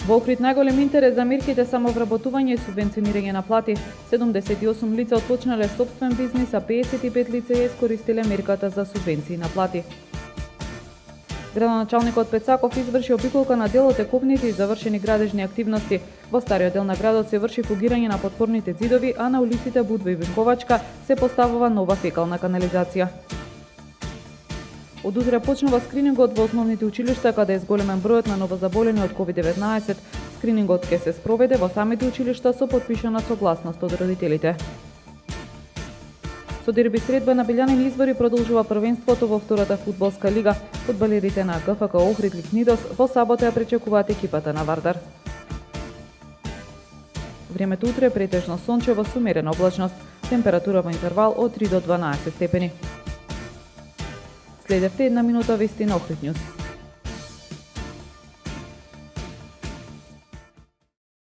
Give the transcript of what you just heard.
Во Охрид најголем интерес за мерките самовработување и субвенционирање на плати. 78 лица отпочнале сопствен бизнис, а 55 лица ја искористиле мерката за субвенции на плати. Градоначалникот Пецаков изврши обиколка на дел од тековните и завршени градежни активности. Во стариот дел на градот се врши фугирање на подпорните зидови, а на улиците Будва и Винковачка се поставува нова фекална канализација. Од утре почнува скринингот во основните училишта, каде е зголемен бројот на новозаболени од COVID-19. Скринингот ќе се спроведе во самите училишта со подпишана согласност од родителите. Со дерби средба на Белјанин Извори продолжува првенството во втората фудбалска лига. Фудбалерите на ГФК Охрид Ликнидос во сабота ја пречекуваат екипата на Вардар. Времето утре претежно сончево со умерена облачност. Температура во интервал од 3 до 12 степени. Следевте една минута вести на Охрид Нјуз.